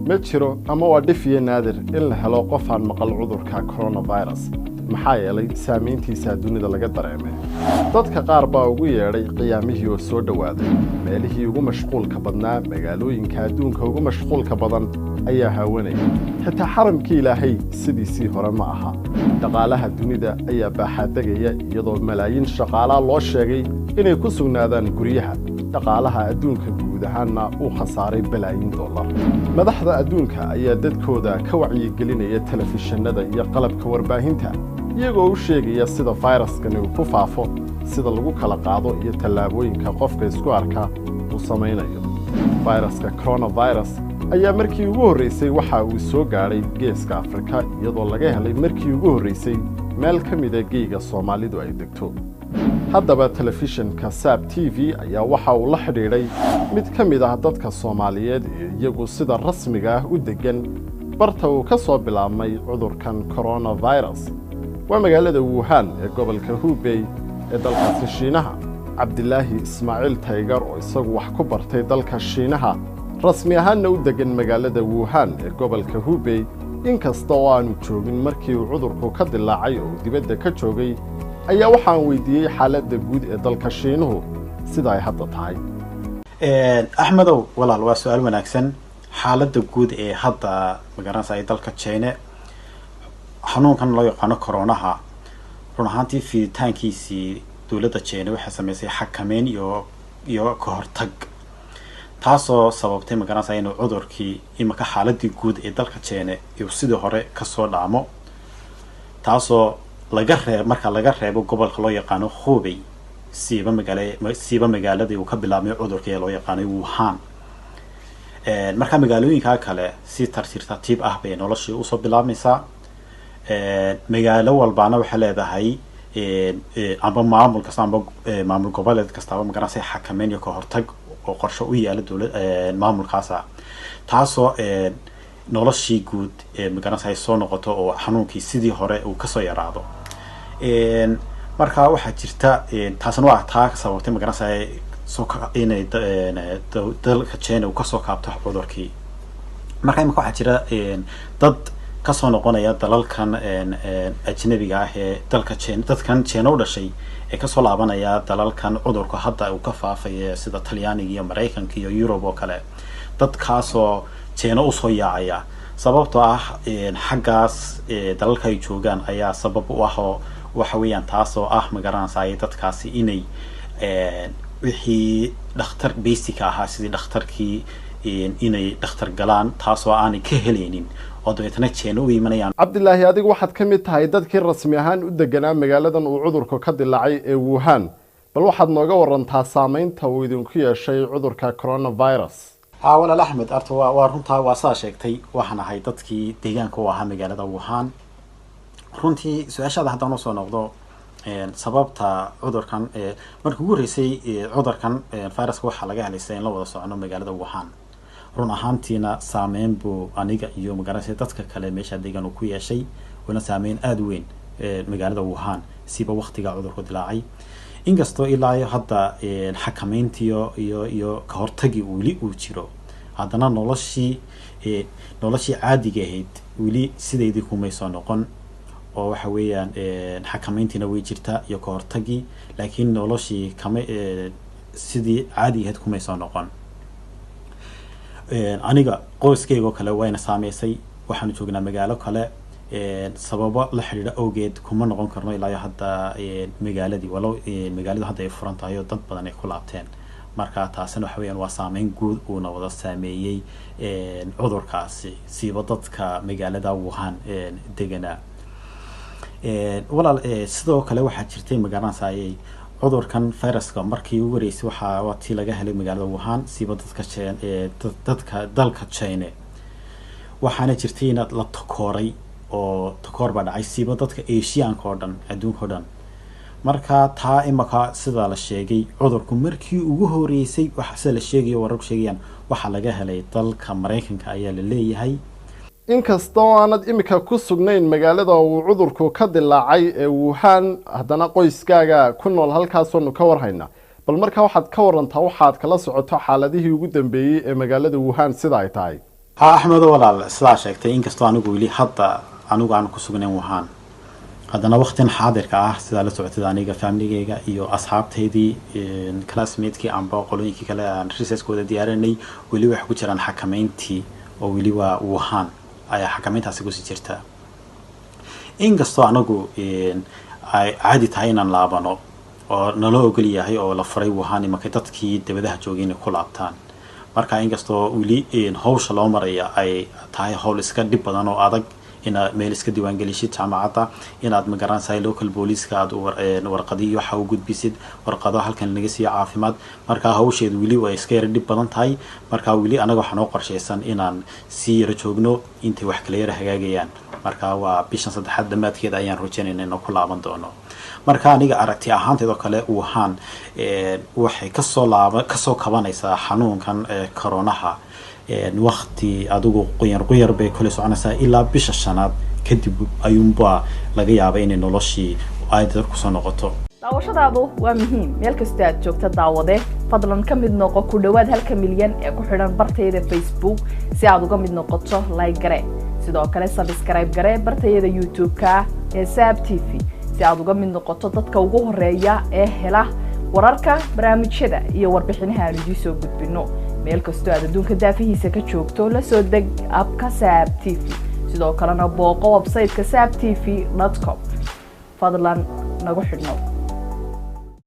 ma jiro ama waa dhif iyo naadir in la helo qof aan maqal cudurka coronavirus maxaa yeelay saameyntiisa dunida laga dareemay dadka qaar baa ugu yeedhay qiyaamihii oo soo dhawaaday meelihii ugu mashquulka badnaa magaalooyinka adduunka ugu mashquulka badan ayaa haawanayay xitaa xaramkii ilaahay sidiisii hore ma aha dhaqaalaha dunida ayaa baaxaadegaya iyadoo malaayiin shaqaalaa loo sheegay inay ku sugnaadaan guryaha dhaqaalaha adduunka guud ahaanna uu khasaaray balaayiin dollar madaxda adduunka ayaa dadkooda ka wacyigelinaya telefishinada iyo qalabka warbaahinta iyagoo u sheegaya sida fayraskani uu ku faafo sida lagu kala qaado iyo tallaabooyinka qofka isku arka uu samaynayo fayraska coronavirus ayaa markii ugu horreysay waxa uu soo gaadhay geeska Afrika iyadoo laga helay markii ugu horreysay meel ka mid ah geeska Soomaalidu ay degto haddaba telefishinka Saab TV ayaa waxa uu la xidhiidhay mid ka mid ah dadka Soomaaliyeed iyagu sida rasmiga ah u degan barta uu ka soo bilaabmay cudurkan coronavirus waa magaalada Wuhan ee gobolka Hubei ee dalka Shiinaha Cabdilaahi Ismaaciil Taygar oo isagu wax ku bartay dalka Shiinaha rasmi ahaanna u degan magaalada Wuhan ee gobolka Hubei inkasta oo aanu joogin markii uu cudurku ka dilaacay oo dibadda ka joogay ayaa waxaan weydiiyay xaaladda guud ee dalka Shiinuhu sida ay hadda tahay Axmedow walaal waa su'aal wanaagsan xaaladda guud ee hadda magaranaysa dalka China xanuunkan loo yaqaan corona run ahaantii fiitaankiisii dawladda China waxay sameysay xakameyn iyo ka hortag taasoo sababtay magaranaysa inuu cudurkii imaka xaaladii guud ee dalka China uu sidoo hore ka soo dhaamo taasoo marka laga reebo gobolka loo yaqaan Hubei siiba magaaladii uu ka bilaabmay cudurkii loo yaqaan Wuhan marka magaalooyinka kale si tartiib ah bay noloshii u soo bilaabmaysaa magaalo walbaana waxay leedahay amba maamul kasta amba maamul goboleed kasta magaranaysa xakameyn iyo ka hortag oo qorshe u yaala dawladda maamulkaasa taasoo noloshii guud magaranaysa soo noqoto oo xanuunkii sidii hore uu ka soo yaraado marka waxa jirta taasna waa taa sababtay magaranaysa inay dalka China uu ka soo kaabto cudurkii marka imika waxa jira dad ka soo noqonaya dalalkan ajnabiga ah ee dalka China dadkan China u dhashay ee ka soo laabanaya dalalkan cudurku hadda uu ka faafay sida Talyaaniga iyo Mareykanka iyo Europe oo kale dadkaasoo China u soo yaacaya sababtoo ah xaggaas dalalka ay joogaan ayaa sabab u ah waxa weeyaan taasoo ah magaranaysa dadkaasi inay wixii dhakhtar basic ah sidii dhakhtarkii inay dhakhtar galaan taasoo aanay ka helaynin oo dadweynaha China u iimanayaan Cabdilaahi adigu waxaad ka mid tahay dadkii rasmi ahaan u deganaa magaaladan uu cudurku ka dilaacay ee Wuhan bal waxaad nooga warantaa saameynta uu idinku yeeshay cudurka coronavirus walaal Axmed arto waa runtaa waa saa sheegtay waxaan ahay dadkii deegaanka u ahaa magaalada Wuhan runtii su'aashaada haddaan u soo noqdo sababta cudurkan markii ugu horeysay cudurkan fayraska waxa laga helay in la wada socono magaalada Wuhan run ahaantiina saameyn buu aniga iyo magaranaysa dadka kale meesha deegaan ku yeeshay wana saameyn aad weyn magaalada Wuhan siba waqtiga cudurku dilaacay inkastoo ilaa hadda xakameyntiyo iyo ka hortagi wali uu jiro haddana noloshii caadiga ahayd wali sideedii kuma soo noqon oo waxa weeyaan xakameyntiina way jirtaa iyo ka hortagi laakiin noloshii kama sidii caadi ahayd kuma soo noqon aniga qoyskayga kale wayna saameysay waxaan joognaa magaalo kale sababo la xiriira awgeed kuma noqon karno ilaa hadda magaaladii walow magaalada hadda ay furan tahay oo dad badan ay ku laabteen marka taasina waxa weeyaan waa saameyn guud oo wada saameeyay cudurkaasi siiba dadka magaalada Wuhan deganaa walaal sidoo kale waxa jirtay magaranaysa cudurkan fayraska markii ugu horeysay waxa tii laga helay magaalada Wuhan siiba dadka dalka China waxaana jirtay in la takooray oo takoor baa dhacay siiba dadka Asian oo dhan adduunka oo dhan marka taa imaka sida la sheegay cudurku markii ugu horeysay waxa la sheegay warar sheegayaan waxa laga helay dalka Mareykanka ayaa la leeyahay inkasta oo aanad imika ku sugnayn magaalada uu cudurku ka dilaacay ee Wuhan haddana qoyskaaga ku nool halkaas oo ka warhayna bal marka waxaad ka warantaa waxaad kala socoto xaaladihii ugu dambeeyay ee magaalada Wuhan sida ay tahay أحمد ولا سلاش أكتر إنك استوى نقولي حتى أنا قاعد كسبنا وهان هذا أنا وقت حاضر كأح سدالة تعتدانية فاملية إيو أصحاب تهدي كلاسميت كي عم بقولون كي كلا ريسيس كودا ديارني ولي وحكو جران حكمين تي أو ولي وهان أي حكمين تاسكو سجرتا إنك استوى نقول عادي تهينا لابانو أو نلو قليا هي أو لفري وهاني ما كتت كي دبده جوجين كلابتان marka inkastoo wili hawsha loo maraya ay tahay hawl iska dib badan oo adag ina meel iska diiwaan gelishid jaamacada inaad ma garanaysaa local police ka aad warqadiyo waxa uu gudbisid warqado halkan laga siiyo caafimaad marka hawsheedu wili way iska yar dib badan tahay marka wili anaga waxaan oo qorsheysan inaan si yar joogno inta wax kale yar hagaagayaan marka waa bishan saddexaad dhamaadkeeda ayaan rajaynaynaa inaan ku laaban doono marka aniga aragti ahaanteedo kale Wuhan waxay ka soo kabanaysaa xanuunkan koronaha waqti adigu qoyar bay kale soconaysaa ilaa bisha shanaad kadib ayuunba laga yaabaa in noloshii ay dad ku soo noqoto daawashadaadu waa muhiim meel kasta aad joogto daawade fadlan ka mid noqo ku dhawaad 1 milyan ee ku xidhan bartayda Facebook si aad uga mid noqoto like gare sidoo kale subscribe gare bartayda YouTube-ka ee Saab TV si aad uga mid noqoto dadka ugu horeeya ee hela wararka barnaamijyada iyo warbixinaha aan idin soo gudbino meel kasta aad adduunka daafihiisa ka joogto la soo deg abka Saab TV sidoo kalena booqo website-ka saabtv.com fadlan nagu xidhnow